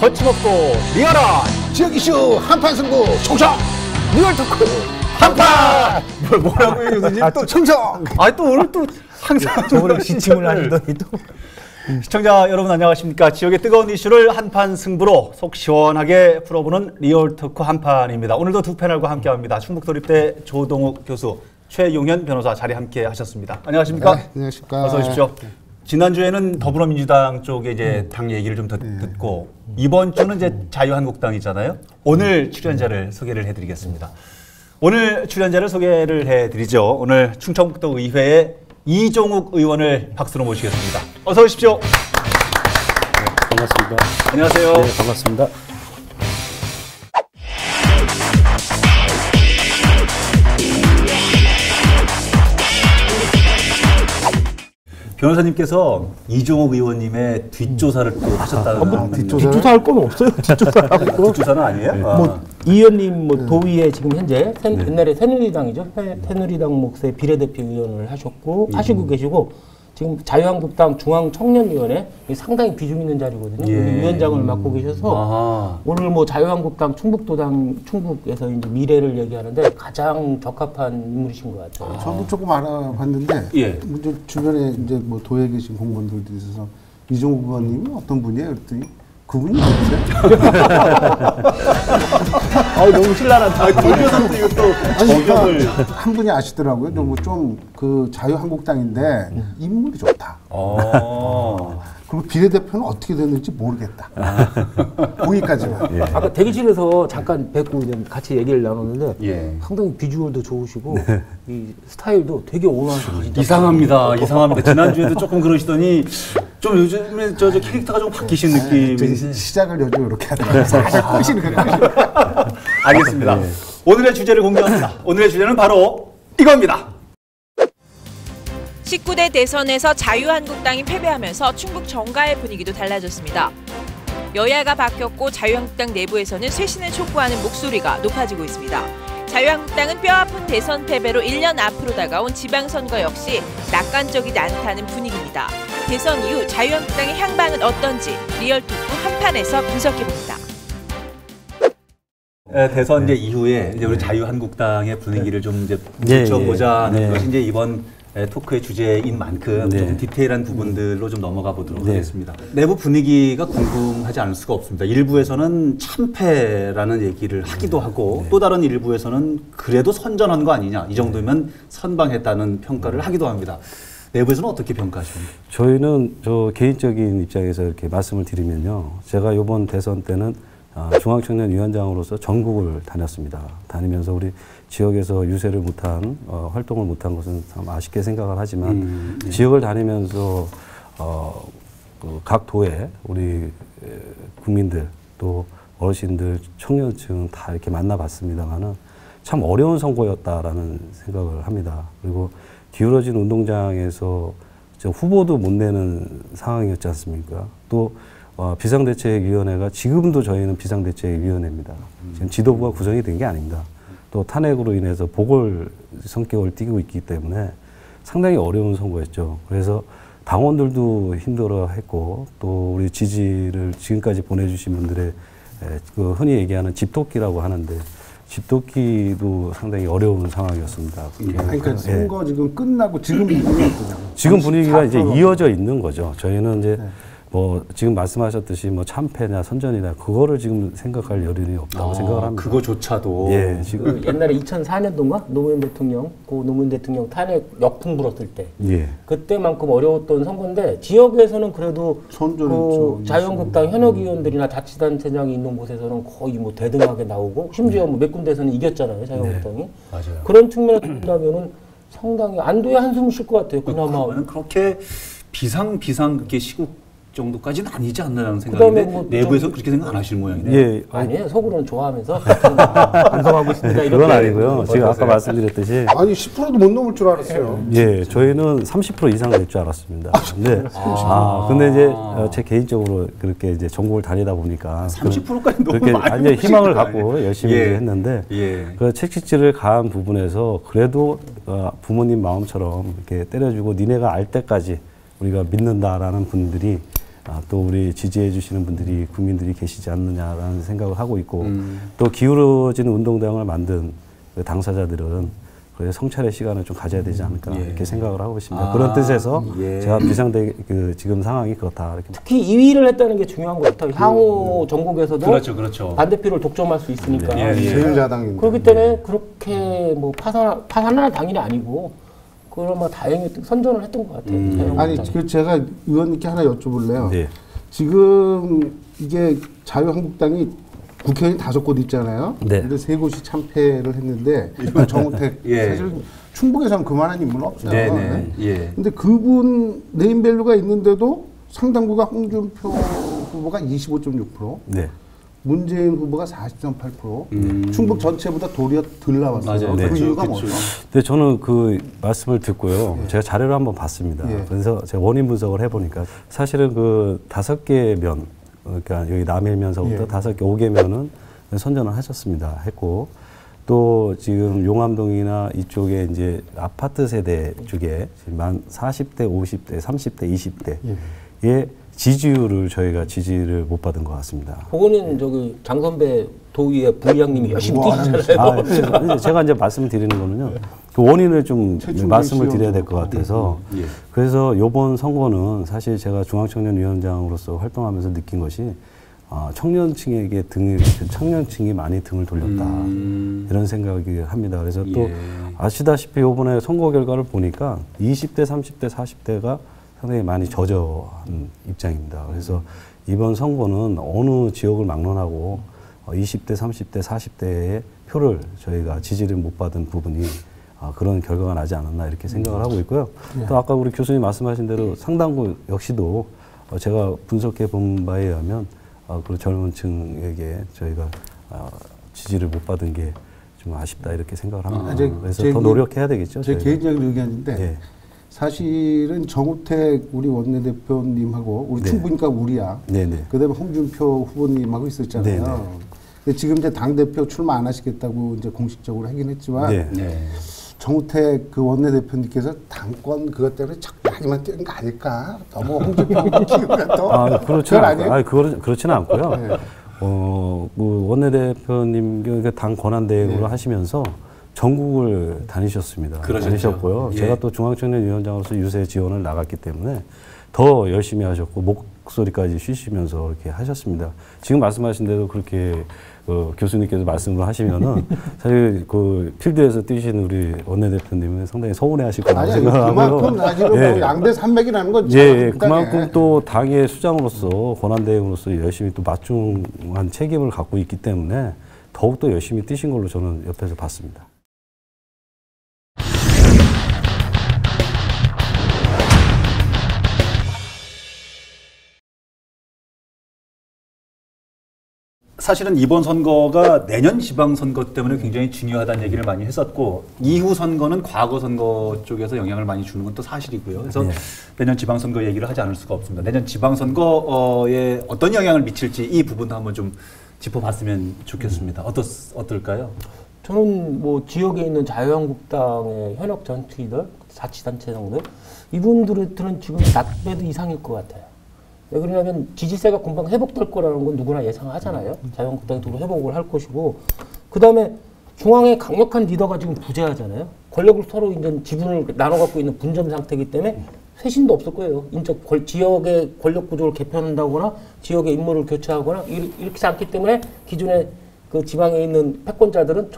거침없고 리얼한 지역 이슈 한판 승부 총성 리얼 토크 한판. 뭐라고요 교수님? 또 총성. 또 오늘 또 항상 저번에 기침을 하시더니 또. 시청자 여러분 안녕하십니까? 지역의 뜨거운 이슈를 한판 승부로 속 시원하게 풀어보는 리얼 토크 한판입니다. 오늘도 두 패널과 함께합니다. 충북도립대 조동욱 교수, 최용현 변호사 자리 함께 하셨습니다. 안녕하십니까? 네, 안녕하십니까? 어서 오십시오. 지난주에는 더불어민주당 쪽에 이제 당 얘기를 좀 듣고 이번 주는 이제 자유한국당이잖아요. 오늘 출연자를 소개를 해드리겠습니다. 오늘 출연자를 소개를 해드리죠. 오늘 충청북도 의회의 이종욱 의원을 박수로 모시겠습니다. 어서 오십시오. 네, 반갑습니다. 안녕하세요. 네, 반갑습니다. 변호사님께서 이종욱 의원님의 뒷조사를 또 하셨다는. 뒷조사할 건 없어요. 뒷조사하고. 뒷조사는 아니에요? 네. 이 의원님 도의회 지금 현재 옛날에 새누리당이죠. 새누리당 몫의 비례대표 의원을 하시고 계시고 지금 자유한국당 중앙청년위원회 상당히 비중 있는 자리거든요. 위원장을 맡고 계셔서 오늘 자유한국당 충북에서 이제 미래를 얘기하는데 가장 적합한 인물이신 것 같아요. 저도 조금 알아봤는데 이제 주변에 이제 도에 계신 공무원들도 있어서 이종욱 의원님이 어떤 분이에요? 그랬더니 그분이 누구세요? 너무 신랄하다. 돌면서 이거 또 저격을 한 분이 아시더라고요. 좀 그 자유한국당인데 인물이 좋다. 그리고 비례대표는 어떻게 됐는지 모르겠다. 거기까지만. 아까 대기실에서 잠깐 뵙고 같이 얘기를 나눴는데 상당히 비주얼도 좋으시고 이 스타일도 되게 온화하시고 이상합니다. 지난주에도 조금 그러시더니 좀 요즘에 저 캐릭터가 좀 바뀌신 느낌이. 시작을 요즘 이렇게 하더라고요. 사실 꼬시는 거예요. 알겠습니다. 오늘의 주제를 공개합니다. 오늘의 주제는 바로 이겁니다. 19대 대선에서 자유한국당이 패배하면서 충북 정가의 분위기도 달라졌습니다. 여야가 바뀌었고 자유한국당 내부에서는 쇄신을 촉구하는 목소리가 높아지고 있습니다. 자유한국당은 뼈아픈 대선 패배로 1년 앞으로 다가온 지방선거 역시 낙관적이지 않다는 분위기입니다. 대선 이후 자유한국당의 향방은 어떤지 리얼토크 한판에서 분석해봅니다. 대선 이후에 이제 우리 자유한국당의 분위기를 좀 이제 붙여보자 하는 것이 이제 이번 토크의 주제인 만큼 좀 디테일한 부분들로 좀 넘어가 보도록 하겠습니다. 내부 분위기가 궁금하지 않을 수가 없습니다. 일부에서는 참패라는 얘기를 하기도 하고 또 다른 일부에서는 그래도 선전한 거 아니냐, 이 정도면 선방했다는 평가를 하기도 합니다. 내부에서는 어떻게 평가하십니까? 저희는 저 개인적인 입장에서 이렇게 말씀을 드리면요. 제가 이번 대선 때는 중앙청년위원장으로서 전국을 다녔습니다. 다니면서 우리 지역에서 유세를 못한, 활동을 못한 것은 참 아쉽게 생각을 하지만 지역을 다니면서 각 도에 우리 국민들 또 어르신들, 청년층 다 이렇게 만나봤습니다만은 참 어려운 선거였다라는 생각을 합니다. 그리고 기울어진 운동장에서 후보도 못 내는 상황이었지 않습니까? 또 비상대책위원회가 지금도 저희는 비상대책위원회입니다. 지금 지도부가 구성이 된 게 아닙니다. 또 탄핵으로 인해서 보궐 성격을 띠고 있기 때문에 상당히 어려운 선거였죠. 그래서 당원들도 힘들어했고 또 우리 지지를 지금까지 보내주신 분들의 그 흔히 얘기하는 집토끼라고 하는데 집토끼도 상당히 어려운 상황이었습니다. 그러니까 선거 지금 끝나고 지금 분위기가 어떠냐고. 지금 분위기가 이제 이어져 있는 거죠. 저희는 이제 지금 말씀하셨듯이 참패냐 선전이냐 그거를 지금 생각할 여론이 없다고 생각을 합니다. 그거조차도. 지금 옛날에 2004년도인가 노무현 대통령 탄핵 역풍 불었을 때 그때만큼 어려웠던 선거인데 지역에서는 그래도 자유한국당 현역 의원들이나 자치단체장이 있는 곳에서는 거의 대등하게 나오고 심지어 몇 군데에서는 이겼잖아요, 자유한국당이. 맞아요. 그런 측면에서 본다면은 상당히 안도의 한숨을 쉴 것 같아요. 그나마. 그렇게 비상 그렇게 시국 정도까지는 아니지 않나라는 생각인데 내부에서 그렇게 생각 안 하시는 모양이네요. 아니에요. 속으로는 좋아하면서 반성하고 있습니다. 그건 아니고요. 제가 아까 말씀드렸듯이 아니 10%도 못 넘을 줄 알았어요. 저희는 30% 이상 될 줄 알았습니다. 근데 이제 제 개인적으로 그렇게 이제 전국을 다니다 보니까 30%까지 너무 그렇게 많이 완전 희망을 갖고 열심히 했는데 그 책찍질을 가한 부분에서 그래도 부모님 마음처럼 이렇게 때려주고 니네가 알 때까지 우리가 믿는다라는 분들이 또 우리 지지해 주시는 분들이 국민들이 계시지 않느냐라는 생각을 하고 있고 또 기울어지는 운동당을 만든 그 당사자들은 그래서 성찰의 시간을 좀 가져야 되지 않을까 이렇게 생각을 하고 있습니다. 그런 뜻에서 제가 비상대 그 지금 상황이 그렇다 이렇게. 특히 2위를 했다는 게 중요한 것 같아요. 향후 전국에서도 그렇죠. 반대표를 독점할 수 있으니까. 제1야당인데. 그렇기 때문에 그렇게 뭐 파산할 당연히 아니고 그러면 다행히 선전을 했던 것 같아요. 아니 그 제가 의원님께 하나 여쭤볼래요. 네. 지금 이게 자유한국당이 국회의원이 5곳 있잖아요. 네. 근데 3곳이 참패를 했는데 이건 정우택 사실 충북에서는 그만한 인물은 없어요. 네. 근데 그분 네임밸류가 있는데도 상당부가 홍준표 후보가 25.6%, 네. 문재인 후보가 40.8%, 충북 전체보다 도리어 덜 나왔어요. 맞아요. 그 이유가 뭐죠? 근데 저는 그 말씀을 듣고요. 제가 자료를 한번 봤습니다. 그래서 제가 원인 분석을 해보니까 사실은 그 5개 면, 그러니까 여기 남일면서부터 5개, 5개면은 선전을 하셨습니다. 했고 또 지금 용암동이나 이쪽에 이제 아파트 세대 쪽에 지금 만 40대, 50대, 30대, 20대의 지지율을 저희가 지지를 못 받은 것 같습니다. 그거는 저기 장선배 도의회 부의장님이 열심히 뛰시잖아요. 제가 이제 말씀을 드리는 거는요. 그 원인을 좀 말씀을 드려야 될 것 같아서 그래서 이번 선거는 사실 제가 중앙청년위원장으로서 활동하면서 느낀 것이 청년층에게 청년층이 많이 등을 돌렸다 이런 생각이 합니다. 그래서 또 아시다시피 이번에 선거 결과를 보니까 20대, 30대, 40대가 상당히 많이 저조한 입장입니다. 그래서 이번 선거는 어느 지역을 막론하고 20대, 30대, 40대의 표를 저희가 지지를 못 받은 부분이 그런 결과가 나지 않았나 이렇게 생각을 하고 있고요. 또 아까 우리 교수님 말씀하신 대로 상당부 역시도 제가 분석해 본 바에 의하면 그 젊은 층에게 저희가 지지를 못 받은 게 좀 아쉽다 이렇게 생각을 합니다. 그래서 더 노력해야 되겠죠. 제 개인적인 의견인데 사실은 정우택 우리 원내대표님하고 우리 충북이니까 우리야. 그다음에 홍준표 후보님하고 있었잖아요. 근데 지금 이제 당대표 출마 안 하시겠다고 이제 공식적으로 하긴 했지만 정우택 그 원내대표님께서 당권 그것 때문에 자꾸 많이만 뛰는 거 아닐까? 너무 홍준표 키우면 더. 그렇지는 않고요. 그 원내대표님 당 권한대행으로 하시면서 전국을 다니셨습니다. 다니셨고요. 제가 또 중앙청년위원장으로서 유세 지원을 나갔기 때문에 더 열심히 하셨고 목소리까지 쉬시면서 이렇게 하셨습니다. 지금 말씀하신 대로 그렇게 교수님께서 말씀을 하시면은 사실 그 필드에서 뛰시는 우리 원내대표님은 상당히 서운해하실 거라고 생각하고요. 그만큼 사실은 양대 산맥이라는 건 그만큼 또 당의 수장으로서 권한대행으로서 열심히 또 맞중한 책임을 갖고 있기 때문에 더욱 더 열심히 뛰신 걸로 저는 옆에서 봤습니다. 사실은 이번 선거가 내년 지방선거 때문에 굉장히 중요하다는 얘기를 많이 했었고 이후 선거는 과거 선거 쪽에서 영향을 많이 주는 건 또 사실이고요. 그래서 내년 지방선거 얘기를 하지 않을 수가 없습니다. 내년 지방선거에 어떤 영향을 미칠지 이 부분도 한번 좀 짚어봤으면 좋겠습니다. 어떨까요? 저는 뭐 지역에 있는 자유한국당의 현역 정치인들, 자치단체장들 이분들은 지금 낫배드 이상일 것 같아요. 왜 그러냐면 지지세가 금방 회복될 거라는 건 누구나 예상하잖아요. 자유한국당이 또 회복을 할 것이고 그 다음에 중앙에 강력한 리더가 지금 부재하잖아요. 권력을 서로 이제 지분을 나눠 갖고 있는 분점 상태이기 때문에 쇄신도 없을 거예요. 지역의 권력 구조를 개편한다거나 지역의 인물을 교체하거나 이렇게 않기 때문에 기존에 그 지방에 있는 패권자들은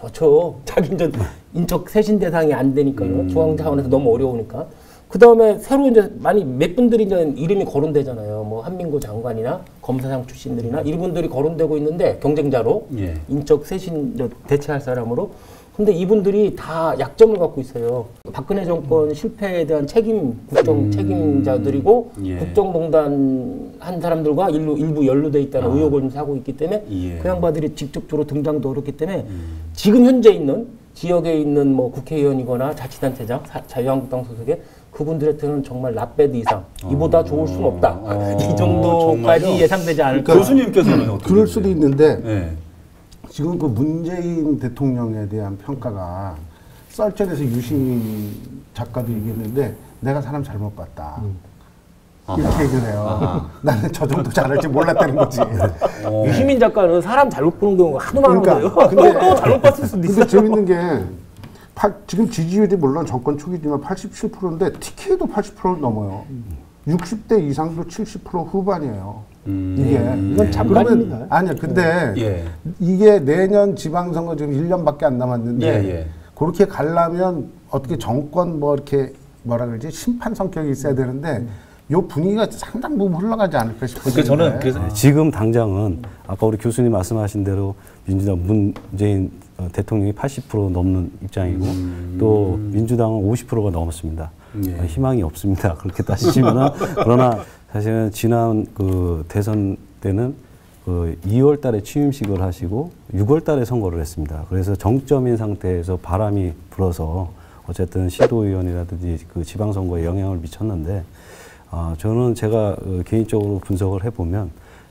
자기 이제 인적 쇄신 대상이 안 되니까요. 중앙 차원에서 너무 어려우니까. 그 다음에 새로 이제 몇 분들이 이제 이름이 거론되잖아요. 뭐 한민구 장관이나 검사장 출신들이나 이분들이 거론되고 있는데 경쟁자로 인적 쇄신 대체할 사람으로. 근데 이분들이 다 약점을 갖고 있어요. 박근혜 정권 실패에 대한 국정 책임자들이고 국정농단 한 사람들과 일부 연루돼 있다는 의혹을 사고 있기 때문에 그 양반들이 직접적으로 등장도 어렵기 때문에 지금 현재 있는 지역에 있는 뭐 국회의원이거나 자치단체장, 자유한국당 소속의 그분들한테는 정말 낫배드 이상 이보다 좋을 수는 없다. 이 정도까지 예상되지 않을까. 교수님께서는 어떻게 그럴 수도 있는데 지금 그 문재인 대통령에 대한 평가가 썰전에서 유시민 작가도 얘기했는데 내가 사람 잘못 봤다. 이렇게 얘기를 해요. 나는 저 정도 잘할지 몰랐다는 거지. 유시민 작가는 사람 잘못 보는 경우가 하도 그러니까, 많은데요. 또 잘못 봤을 수도 있어요. 근데 재밌는 게 지금 지지율이 물론 정권 초기지만 87%인데 TK도 80%를 넘어요. 60대 이상도 70% 후반이에요. 이게 이건 잠깐입니다. 아니야. 근데 이게 내년 지방선거 지금 1년밖에 안 남았는데 그렇게 가려면 어떻게 정권 뭐 이렇게 뭐라 그러지 심판 성격이 있어야 되는데 요 분위기가 상당 부분 흘러가지 않을까 싶어요. 저는 지금 당장은 아까 우리 교수님 말씀하신 대로 민주당 문재인 대통령이 80% 넘는 입장이고 또 민주당은 50%가 넘었습니다. 희망이 없습니다. 그렇게 따지시면은 그러나 사실은 지난 그 대선 때는 그 2월 달에 취임식을 하시고 6월 달에 선거를 했습니다. 그래서 정점인 상태에서 바람이 불어서 어쨌든 시도의원이라든지 그 지방선거에 영향을 미쳤는데 저는 제가 개인적으로 분석을 해보면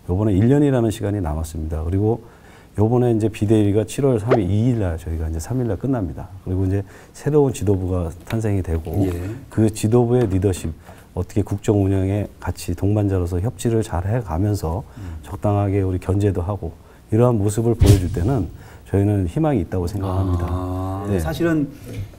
요번에 1년이라는 시간이 남았습니다. 그리고 요번에 이제 비대위가 7월 3일, 2일 날 저희가 이제 3일 날 끝납니다. 그리고 이제 새로운 지도부가 탄생이 되고 그 지도부의 리더십, 어떻게 국정 운영에 같이 동반자로서 협치를 잘 해가면서 적당하게 우리 견제도 하고 이러한 모습을 보여줄 때는 저희는 희망이 있다고 생각합니다. 네. 사실은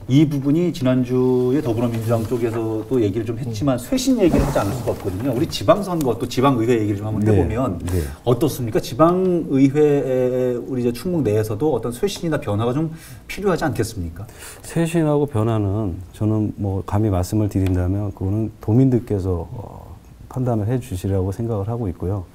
이 부분이 지난주에 더불어민주당 쪽에서도 얘기를 좀 했지만 쇄신 얘기를 하지 않을 수가 없거든요. 우리 지방선거 또 지방의회 얘기를 좀 한번 해보면 어떻습니까? 지방의회 우리 이제 충북 내에서도 어떤 쇄신이나 변화가 좀 필요하지 않겠습니까? 쇄신하고 변화는 저는 뭐 감히 말씀을 드린다면 그거는 도민들께서 판단을 해 주시라고 생각을 하고 있고요.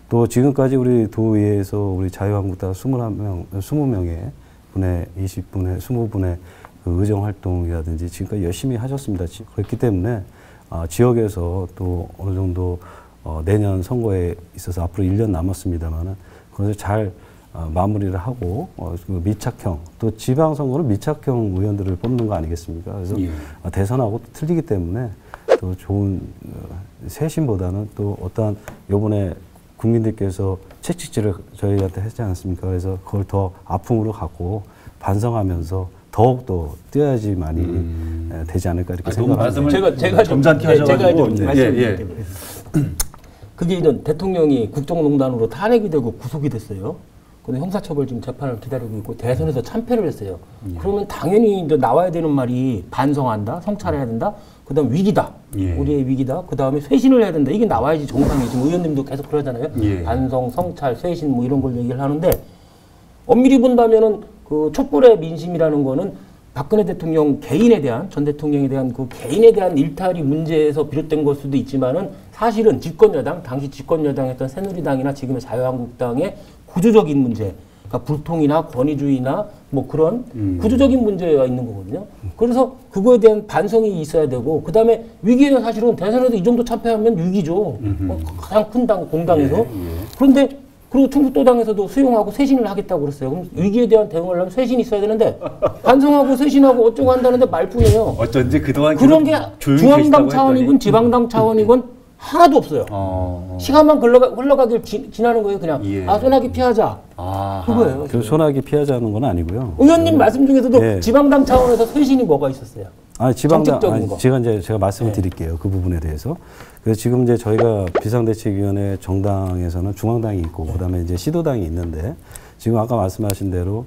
또 지금까지 우리 도의회에서 우리 자유한국당 20명의 분의 20분의 20분의 그 의정 활동이라든지 지금까지 열심히 하셨습니다. 그렇기 때문에 지역에서 또 어느 정도 내년 선거에 있어서 앞으로 1년 남았습니다만은 그것을 잘 마무리를 하고 밀착형 또 지방선거는 밀착형 의원들을 뽑는 거 아니겠습니까? 그래서 대선하고 틀리기 때문에 또 좋은 쇄신보다는 또 어떠한 요번에 국민들께서 채찍질을 저희한테 했지 않습니까? 그래서 그걸 더 아픔으로 갖고 반성하면서 더욱더 뛰어야지만이 되지 않을까 이렇게 생각합니다. 제가 점잖게 하셔가지고 말씀드릴게요. 그게 이제 대통령이 국정농단으로 탄핵이 되고 구속이 됐어요. 근데 형사처벌 지금 재판을 기다리고 있고 대선에서 참패를 했어요. 그러면 당연히 이제 나와야 되는 말이 반성한다, 성찰해야 된다, 그다음 위기다, 우리의 위기다, 그다음에 쇄신을 해야 된다. 이게 나와야지 정상이. 지금 의원님도 계속 그러잖아요. 반성, 성찰, 쇄신 뭐 이런 걸 얘기를 하는데 엄밀히 본다면은 그 촛불의 민심이라는 거는 박근혜 대통령 개인에 대한 전 대통령에 대한 그 개인에 대한 일탈이 문제에서 비롯된 걸 수도 있지만은 사실은 집권여당 당시 집권여당이었던 새누리당이나 지금의 자유한국당의 구조적인 문제, 그러니까 불통이나 권위주의나 뭐 그런 구조적인 문제가 있는 거거든요. 그래서 그거에 대한 반성이 있어야 되고, 그 다음에 위기에는 사실은 대선에서 이 정도 참패하면 위기죠. 가장 큰 당, 공당에서. 그런데 그리고 충북도당에서도 수용하고 쇄신을 하겠다고 그랬어요. 그럼 위기에 대한 대응을 하려면 쇄신이 있어야 되는데 반성하고 쇄신하고 어쩌고 한다는데 말뿐이에요. 어쩐지 그동안 그런 게 중앙당 차원이건 지방당 차원이건 하나도 없어요. 시간만 흘러가길 지나는 거예요. 그냥 소나기 피하자. 그거예요. 그 소나기 피하자는 건 아니고요. 의원님 말씀 중에서도 지방당 차원에서 쇄신이 뭐가 있었어요? 지방당 제가 말씀을 드릴게요. 그 부분에 대해서. 그래서 지금 이제 저희가 비상대책위원회 정당에서는 중앙당이 있고 그다음에 이제 시도당이 있는데 지금 아까 말씀하신 대로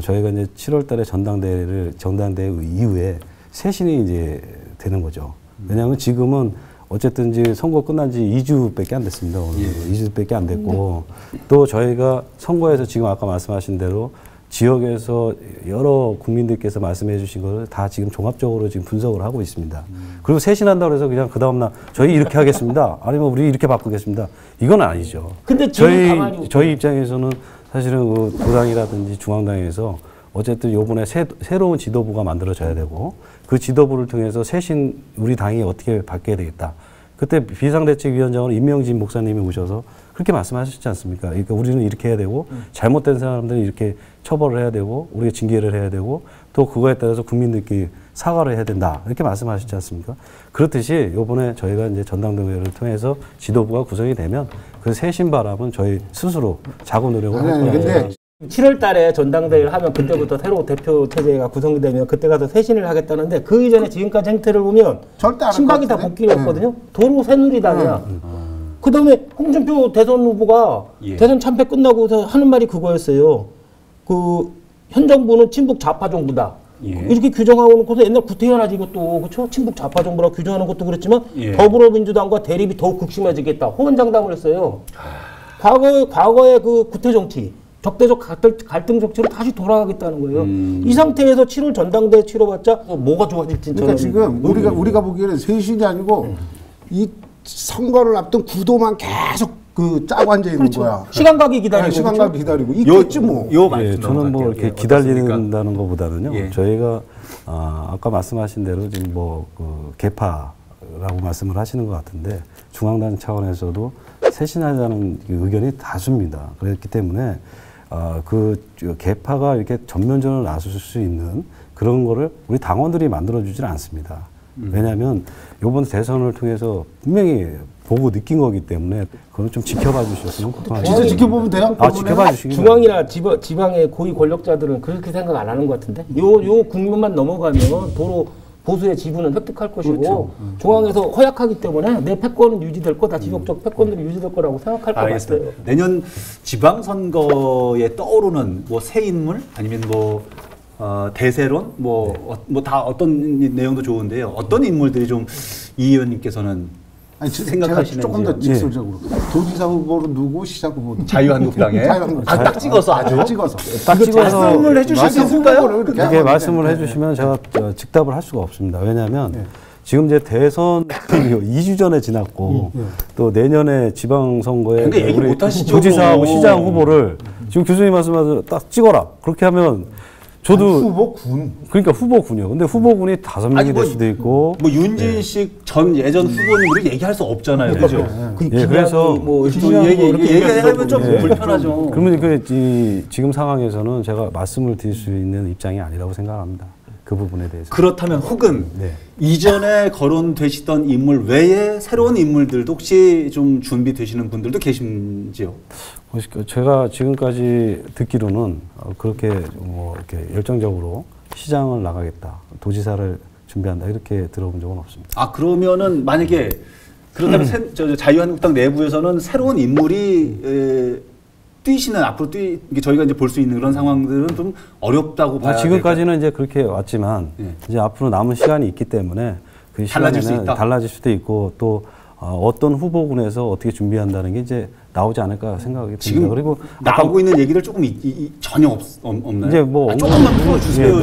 저희가 이제 7월달에 전당대회 이후에 쇄신이 이제 되는 거죠. 왜냐하면 지금은 어쨌든 이제 선거 끝난 지 2주밖에 안 됐습니다. 오늘 2주밖에 안 됐고 또 저희가 선거에서 지금 아까 말씀하신 대로 지역에서 여러 국민들께서 말씀해 주신 것을 다 지금 종합적으로 지금 분석을 하고 있습니다. 그리고 쇄신한다고 해서 그냥 그 다음날 저희 이렇게 하겠습니다. 아니면 우리 이렇게 바꾸겠습니다. 이건 아니죠. 근데 저희 입장에서는 사실은 그 도당이라든지 중앙당에서 어쨌든 요번에 새로운 지도부가 만들어져야 되고 그 지도부를 통해서 쇄신 우리 당이 어떻게 바뀌어야 되겠다. 그때 비상대책위원장으로 임명진 목사님이 오셔서 그렇게 말씀하셨지 않습니까? 그러니까 우리는 이렇게 해야 되고 잘못된 사람들은 이렇게 처벌을 해야 되고 우리가 징계를 해야 되고 또 그거에 따라서 국민들께 사과를 해야 된다. 이렇게 말씀하셨지 않습니까? 그렇듯이 이번에 저희가 이제 전당대회를 통해서 지도부가 구성이 되면 그 쇄신 바람은 저희 스스로 자구 노력을 할 거예요. 7월 달에 전당대회를 하면 그때부터 새로 대표 체제가 구성되면 그때 가서 쇄신을 하겠다는데 그 이전에 지금까지 행태를 보면 절대 안할 친박이 것 다 같은데? 복귀했거든요. 도로 새누리당이야. 그다음에 홍준표 대선 후보가 대선 참패 끝나고서 하는 말이 그거였어요. 그 현 정부는 친북 좌파 정부다. 이렇게 규정하고 놓고서 옛날 구태현 아직 이것도 그렇죠? 친북 좌파 정부라고 규정하는 것도 그렇지만 더불어민주당과 대립이 더욱 극심해지겠다. 호언장담을 했어요. 과거의 그 구태 정치, 적대적 갈등 정치로 다시 돌아가겠다는 거예요. 이 상태에서 7월 전당대회 치러봤자 뭐가 좋아질지 그러니까 지금 우리가 보기에는 쇄신이 아니고 이 선거를 앞둔 구도만 계속 그 짜고 앉아 있는 거야. 시간 가기 기다리고. 네, 시간 가기 기다리고 있겠지 뭐. 저는 뭐 이렇게 기다린다는 것보다는요. 저희가 아까 말씀하신 대로 지금 뭐 그 개파라고 말씀을 하시는 것 같은데 중앙당 차원에서도 쇄신하자는 의견이 다수입니다. 그렇기 때문에 그 개파가 이렇게 전면전을 나설 수 있는 그런 거를 우리 당원들이 만들어주지는 않습니다. 왜냐하면 이번 대선을 통해서 분명히 보고 느낀 거기 때문에 그건 좀 지켜봐 주셨으면 좋겠습니다. 진짜 지켜보면 돼요? 지켜봐 주시기 중앙이나 지방의 고위 권력자들은 그렇게 생각 안 하는 것 같은데 요 국면만 넘어가면 도로 보수의 지분은 획득할 것이고 그렇죠. 중앙에서 허약하기 때문에 내 패권은 유지될 거다. 지속적 패권들이 유지될 거라고 생각할 것 같아요. 내년 지방선거에 떠오르는 뭐 새 인물 아니면 뭐 대세론 다 어떤 내용도 좋은데요. 어떤 인물들이 좀 이 의원님께서는 생각하시는지 조금 더 직설적으로 도지사 후보로 누구 시장 후보 누구 자유한국당에 딱 찍어서 딱 찍어서 말씀을 해주실 수 있을까요? 이게 말씀을 해주시면 제가 즉답을 할 수가 없습니다. 왜냐하면 지금 이제 대선 2주 전에 지났고 또 내년에 지방선거에 우리 도지사하고 시장 후보를 지금 교수님 말씀하신 딱 찍어라 그렇게 하면 저도 후보군. 그러니까 후보군이요. 근데 후보군이 5명이 될 수도 있고 뭐 윤진식 전 예전 후보님을 얘기할 수 없잖아요. 그렇죠? 그래서 뭐 얘기하면 좀 불편하죠. 그러면 지금 상황에서는 제가 말씀을 드릴 수 있는 입장이 아니라고 생각합니다. 그 부분에 대해서. 그렇다면 혹은 이전에 거론되시던 인물 외에 새로운 인물들도 혹시 좀 준비되시는 분들도 계신지요? 제가 지금까지 듣기로는 그렇게 뭐 이렇게 열정적으로 시장을 나가겠다, 도지사를 준비한다 이렇게 들어본 적은 없습니다. 그러면은 만약에 그렇다면 자유한국당 내부에서는 새로운 인물이 앞으로 저희가 이제 볼 수 있는 그런 상황들은 좀 어렵다고 봐야 지금까지는 이제 그렇게 왔지만 이제 앞으로 남은 시간이 있기 때문에 그 시간에는 달라질 수도 있고 또 어떤 후보군에서 어떻게 준비한다는 게 이제 나오지 않을까 생각이 듭니다. 지금 그리고 나오고 있는 얘기들 조금 전혀 없나요? 이제 뭐 조금만 풀어주세요.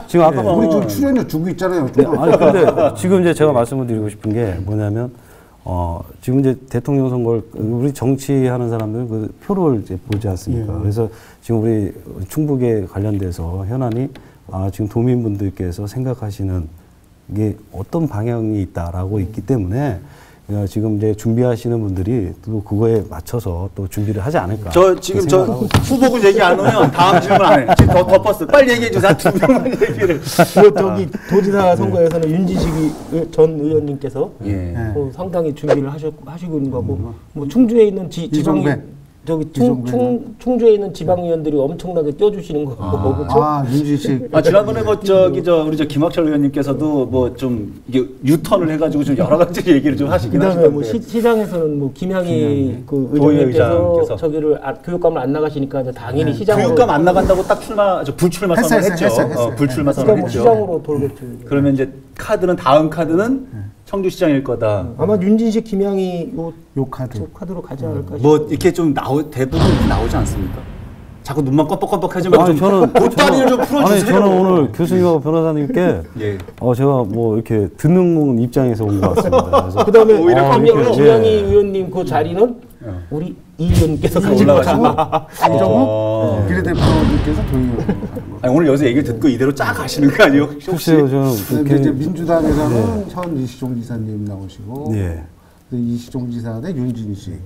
지금 아까 우리 좀 출연료 주고 있잖아요. 근데 지금 이제 제가 말씀을 드리고 싶은 게 뭐냐면 지금 이제 대통령 선거를 우리 정치하는 사람들은 그 표를 이제 보지 않습니까? 그래서 지금 우리 충북에 관련돼서 현안이 지금 도민분들께서 생각하시는 이게 어떤 방향이 있다라고 있기 때문에 지금 이제 준비하시는 분들이 또 그거에 맞춰서 또 준비를 하지 않을까. 지금 후보군 얘기 안 오면 다음 질문 안 해. 지금 더 덮었어. 빨리 얘기해 주세요. 두 명만 얘기를. 도지사 선거에서는 윤진식 전 의원님께서 상당히 준비를 하시고 있는 거고, 뭐 충주에 있는 충주에 있는 지방의원들이 엄청나게 떼어주시는 거고. 그렇죠? 윤진식. 지난번에 우리 김학철 의원님께서도 뭐 좀 유턴을 해가지고 좀 여러 가지 얘기를 좀 하시긴 하시던데. 뭐 시장에서는 뭐 김향희 그 의원님께서 저기를 교육감을 안 나가시니까 이제 당연히 시장으로. 교육감 안 나간다고 딱 불출마 선언했죠. 불출마 선언했죠. 시장으로 돌겠죠. 그러면 이제 다음 카드는 청주시장일 거다. 아마 윤진식, 김향희 요 카드로 가지 않을까. 뭐 이렇게 좀 대부분 나오지 않습니까? 자꾸 눈만 껌뻑껌뻑하지만 저는 보따리를 좀 풀어주세요. 저는 오늘 교수님하고 변호사님께 제가 뭐 이렇게 듣는 입장에서 온 것 같습니다. 그다음에 오히려 김향희 의원님 그 자리는 우리 이 의원님께서 올라가시고 안정욱 비례대표님께서 도의원. 오늘 여기서 얘기를 듣고 이대로 쫙 가시는 거 아니에요? 혹시 이제 민주당에서는 현 이시종 지사님 나오시고 이시종 지사 대 윤진식.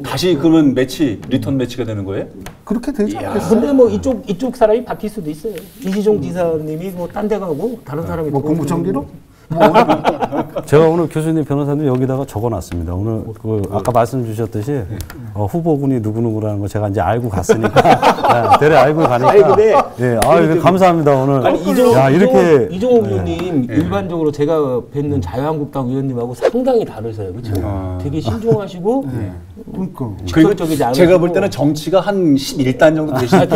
다시 그러면 리턴 매치가 되는 거예요? 그렇게 되지 않겠어요? 근데 뭐 이쪽 사람이 바뀔 수도 있어요. 이시종 지사님이 뭐 딴 데 가고 다른 사람이 뭐 국무총리로? 제가 오늘 교수님 변호사님 여기다가 적어놨습니다. 오늘 아까 말씀 주셨듯이 후보군이 누구누구라는 거 제가 이제 알고 갔으니까 대래 알고 가니까. 아니 근데 감사합니다 오늘. 아니 이종호 의원님 일반적으로 제가 뵙는 자유한국당 의원님하고 상당히 다르세요, 그렇죠? 되게 신중하시고 직설적이지 않으시고. 제가 볼 때는 정치가 한 11단 정도 되시는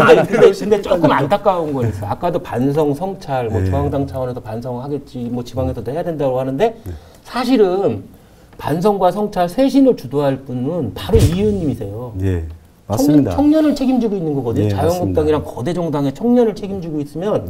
근데 조금 안타까운 거 있어요. 아까도 반성 성찰, 뭐 중앙당 차원에서 반성하겠지, 뭐 지방에서도 해야 된다고 하는데 사실은 반성과 성찰 쇄신을 주도할 분은 바로 이 의원님이세요. 예, 맞습니다. 청년을 책임지고 있는 거거든요. 자유한국당이랑 거대 정당의 청년을 책임지고 있으면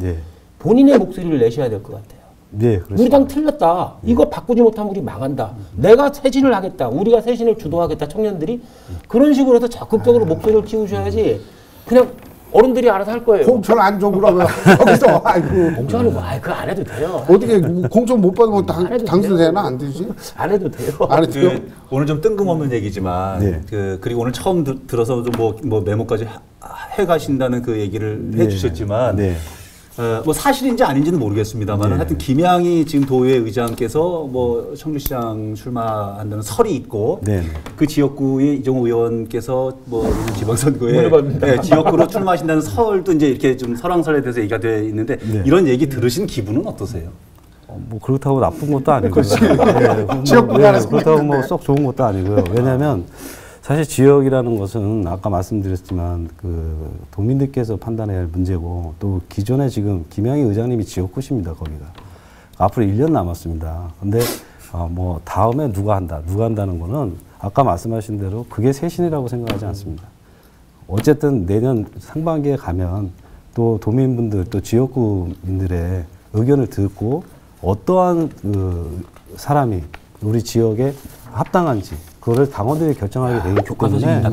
본인의 목소리를 내셔야 될 것 같아요. 네, 그렇습니다. 우리 당 틀렸다. 이거 바꾸지 못하면 우리 망한다. 내가 쇄신을 하겠다. 우리가 쇄신을 주도하겠다. 청년들이 그런 식으로 해서 적극적으로 목소리를 키우셔야지 그냥 어른들이 알아서 할 거예요. 공천 안 줘 그러면 거기서 아이고 공천은 그거 안 해도 돼요. 어떻게 공천 못 받으면 당선되나 안 되지? 안 해도 돼요. 안 해도 돼요. 오늘 좀 뜬금없는 얘기지만 그리고 오늘 처음 들어서 뭐 메모까지 해 가신다는 그 얘기를 해주셨지만. 뭐 사실인지 아닌지는 모르겠습니다만 하여튼 김양희 지금 도의회 의장께서 뭐 청주시장 출마한다는 설이 있고 그 지역구의 이종호 의원께서 뭐 지방선거에 지역구로 출마하신다는 설도 이제 이렇게 좀 설왕설에 대해서 얘기가 돼 있는데 이런 얘기 들으신 기분은 어떠세요? 뭐 그렇다고 나쁜 것도 아니고요. 그렇다고 뭐 썩 좋은 것도 아니고요. 왜냐하면 사실 지역이라는 것은 아까 말씀드렸지만 그 도민들께서 판단해야 할 문제고 또 기존에 지금 김양희 의장님이 지역구십니다. 거기가 앞으로 1년 남았습니다. 근데 뭐 다음에 누가 한다는 거는 아까 말씀하신 대로 그게 쇄신이라고 생각하지 않습니다. 어쨌든 내년 상반기에 가면 또 도민분들 또 지역구민들의 의견을 듣고 어떠한 그 사람이 우리 지역에 합당한지 그거를 당원들이 결정하게 되기 때문에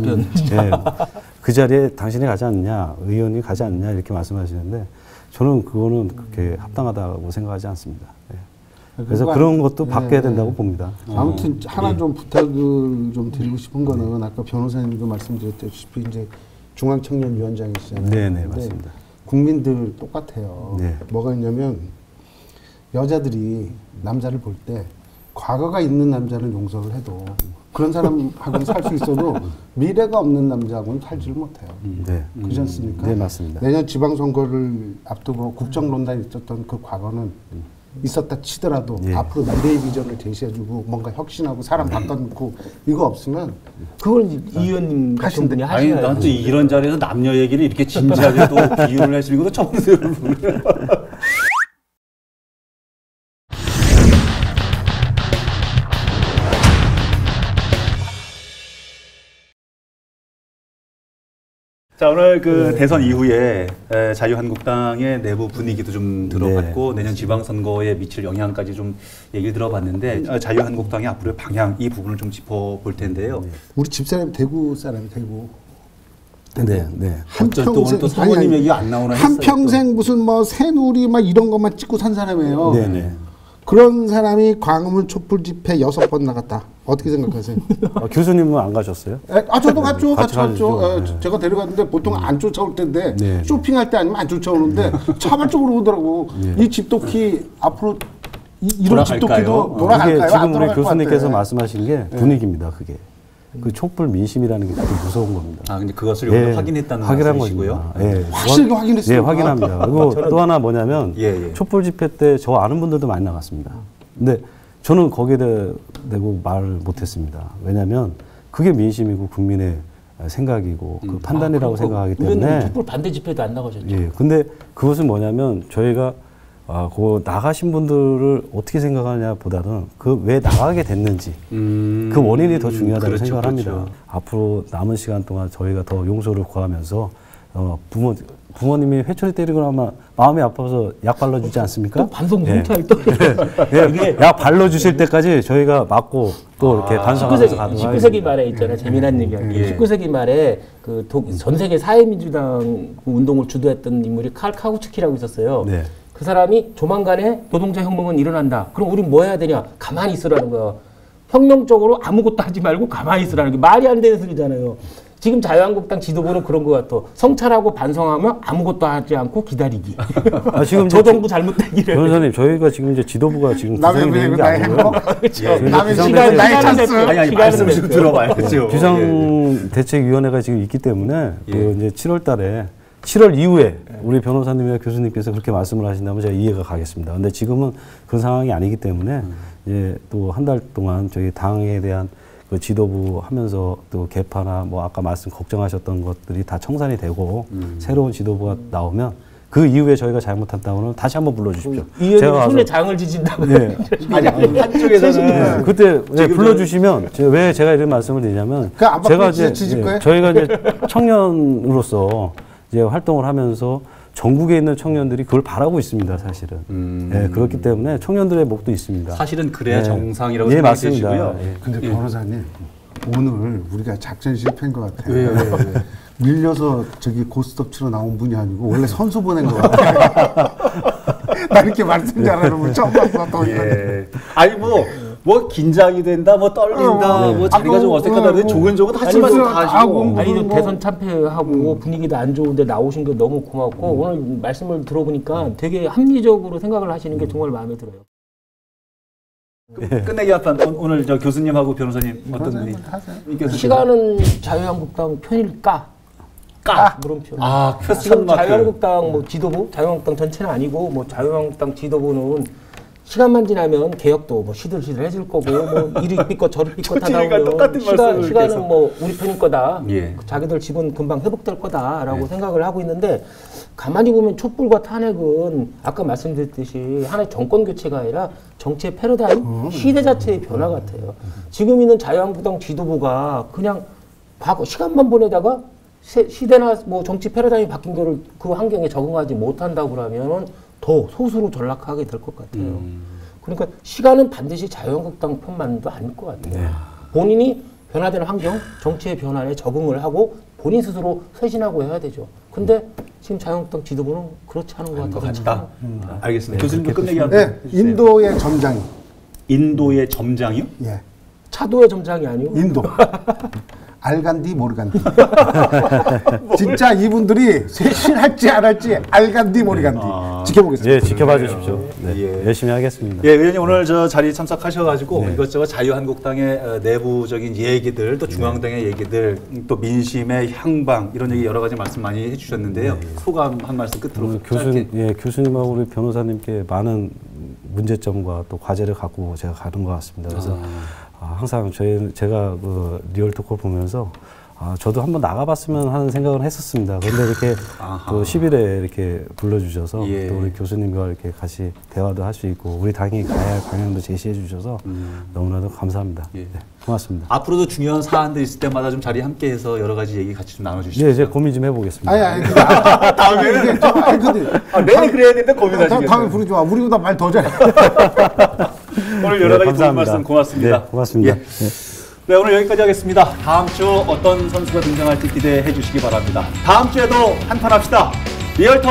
그 자리에 당신이 가지 않느냐, 의원이 가지 않느냐 이렇게 말씀하시는데 저는 그거는 그렇게 합당하다고 생각하지 않습니다. 그래서 그런 것도 바뀌어야 된다고 봅니다. 아무튼 하나 좀 부탁을 좀 드리고 싶은 거는 아까 변호사님도 말씀드렸다시피 이제 중앙청년위원장이시잖아요. 네, 맞습니다. 국민들 똑같아요. 뭐가 있냐면 여자들이 남자를 볼 때 과거가 있는 남자는 용서를 해도 그런 사람하고는 살 수 있어도 미래가 없는 남자하고는 살지를 못해요. 그렇지 않습니까? 네, 맞습니다. 내년 지방선거를 앞두고 국정논란이 있었던 그 과거는 있었다 치더라도 앞으로 미래의 비전을 제시해주고 뭔가 혁신하고 사람 바꿔놓고 이거 없으면 그걸 이 의원님 같은 분이 하셔야죠. 아니, 난 또 이런 자리에서 남녀 얘기를 이렇게 진지하게 또 비유를 하시는 것도 처음 들어요. 자, 오늘 그 대선 이후에 자유한국당의 내부 분위기도 좀 들어봤고 내년 지방선거에 미칠 영향까지 좀 얘기를 들어봤는데 자유한국당의 앞으로의 방향 이 부분을 좀 짚어볼 텐데요. 우리 집사람이 대구 사람이 대구. 한평생 오늘 또 사모님 얘기가 안 나오나 했어요. 한평생 무슨 뭐 새누리 막 이런 것만 찍고 산 사람이에요. 그런 사람이 광화문 촛불 집회 6번 나갔다. 어떻게 생각하세요? 교수님은 안 가셨어요? 저도 갔죠. 같이 갔죠. 제가 데려갔는데 보통 안 쫓아올 텐데 쇼핑할 때 아니면 안 쫓아오는데 차발적으로 오더라고. 이 집도키 앞으로 이런 집도키도 돌아갈까요? 지금 우리 교수님께서 말씀하신 게 분위기입니다. 그게. 그 촛불 민심이라는 게 되게 무서운 겁니다. 근데 그것을 오늘 확인했다는 말씀이시고요. 확실히 확인했어요. 확인합니다. 그리고 또 하나 뭐냐면 촛불 집회 때 저 아는 분들도 많이 나갔습니다. 근데 저는 거기에 대고 말을 못했습니다. 왜냐하면 그게 민심이고 국민의 생각이고 그 판단이라고 생각하기 때문에 촛불 반대 집회도 안 나가셨죠. 근데 그것은 뭐냐면 저희가 그 나가신 분들을 어떻게 생각하냐 보다는 그 왜 나가게 됐는지 그 원인이 더 중요하다고 생각을 합니다. 앞으로 남은 시간 동안 저희가 더 용서를 구하면서 부모님이 회초리 때리고 나면 마음이 아파서 약 발라주지 않습니까? 반성 경찰 또 약 발라주실 때까지 저희가 맞고 또 이렇게 반성하면서 가도록 하겠습니다. 19세기 말에 있잖아요. 재미난 얘기할게요. 19세기 말에 그 전 세계 사회민주당 운동을 주도했던 인물이 칼 카우츠키라고 있었어요. 그 사람이 조만간에 노동자 혁명은 일어난다. 그럼 우린 뭐 해야 되냐? 가만히 있으라는 거야. 혁명적으로 아무것도 하지 말고 가만히 있으라는 게 말이 안 되는 소리잖아요. 지금 자유한국당 지도부는 그런 것 같아. 성찰하고 반성하면 아무것도 하지 않고 기다리기. 지금 저 정부 잘못되기를. 변호사님, 저희가 지금 이제 지도부가 지금 구성이 되는 게 아니고요. 남의 시간 나의 찬스. 아니 말씀 좀 들어봐요. 그렇죠. 비상대책위원회가 지금 있기 때문에 그 이제 7월달에 7월 이후에 우리 변호사님이나 교수님께서 그렇게 말씀을 하신다면 제가 이해가 가겠습니다. 근데 지금은 그 상황이 아니기 때문에 이제 또 한 달 동안 저희 당에 대한 그 지도부 하면서 또 개파나 뭐 아까 말씀 걱정하셨던 것들이 다 청산이 되고 새로운 지도부가 나오면 그 이후에 저희가 잘못했다고는 다시 한번 불러주십시오. 이 제가 손에 장을 지진다고. 네. 아니 한쪽에서는 그때 불러주시면 왜 제가 이런 말씀을 드리냐면 제가 이제 저희가 이제 청년으로서 이제 활동을 하면서 전국에 있는 청년들이 그걸 바라고 있습니다, 사실은. 네, 그렇기 때문에 청년들의 목도 있습니다. 사실은 그래야 정상이라고 생각이 맞습니다. 되시고요. 근데 변호사님, 오늘 우리가 작전 실패인 것 같아요. 왜요? 밀려서 저기 고스톱 치러 나온 분이 아니고 원래 선수 보낸 것 같아요. 나 이렇게 말씀 잘하는 분 처음 봤어. 또 아니 뭐 긴장이 된다, 뭐 떨린다, 뭐 자리가 좀 어색하다, 조근조근 하지만 다 하시고. 아니 대선 참패하고 분위기도 안 좋은데 나오신 게 너무 고맙고 오늘 말씀을 들어보니까 되게 합리적으로 생각을 하시는 게 정말 마음에 들어요. 끝내기 합한 오늘 저 교수님하고 변호사님 어떤 분이? 시간은 자유한국당 편일까? 물음표. 지금 자유한국당 뭐 지도부, 자유한국당 전체는 아니고 뭐 자유한국당 지도부는 시간만 지나면 개혁도 뭐 시들시들해질 거고 뭐 이리 삐끗 저리 삐끗 하다 보면 시간은 뭐 우리 편일 거다. 자기들 집은 금방 회복될 거다라고 생각을 하고 있는데 가만히 보면 촛불과 탄핵은 아까 말씀드렸듯이 하나의 정권 교체가 아니라 정치의 패러다임, 시대 자체의 변화 같아요. 지금 있는 자유한국당 지도부가 그냥 과거 시간만 보내다가 시대나 뭐 정치 패러다임이 바뀐 거를 그 환경에 적응하지 못한다고 그러면 더 소수로 전락하게 될 것 같아요. 그러니까 시간은 반드시 자유한국당 편만도 아닐 것 같아요. 본인이 변화되는 환경, 정치의 변화에 적응을 하고 본인 스스로 쇄신하고 해야 되죠. 근데 지금 자유한국당 지도부는 그렇지 않은 것 같다. 알겠습니다. 교수님도 끝내기 한번. 인도의 점장이. 인도의 점장이요? 예. 차도의 점장이 아니고 인도. 알간디 모르간디. 진짜 이분들이 쇄신할지 안 할지 알간디 모르간디. 지켜보겠습니다. 예, 지켜봐 주십시오. 네, 열심히 하겠습니다. 예, 의원님 오늘 저 자리 참석하셔가지고 이것저것 자유한국당의 내부적인 얘기들, 또 중앙당의 얘기들, 또 민심의 향방 이런 얘기 여러 가지 말씀 많이 해주셨는데요. 소감 한 말씀 끝으로. 교수님하고 우리 변호사님께 많은 문제점과 또 과제를 갖고 제가 가는 것 같습니다. 그래서 항상 제가 그 리얼 토크를 보면서 저도 한번 나가봤으면 하는 생각을 했었습니다. 그런데 이렇게 또 10일에 이렇게 불러주셔서 또 우리 교수님과 이렇게 같이 대화도 할 수 있고 우리 당이 가야 할 방향도 제시해 주셔서 너무나도 감사합니다. 네, 고맙습니다. 앞으로도 중요한 사안들 있을 때마다 좀 자리 함께해서 여러 가지 얘기 같이 좀 나눠주시죠. 네, 제가 고민 좀 해보겠습니다. 다음에 내일 그래야 되는데 고민하시겠어요. 다음에 부르지 마. 우리보다 말 더 잘해. 오늘 여러 가지 좋은 말씀 고맙습니다. 네, 고맙습니다. 네, 오늘 여기까지 하겠습니다. 다음 주 어떤 선수가 등장할지 기대해 주시기 바랍니다. 다음 주에도 한판 합시다. 리얼톡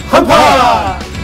한판!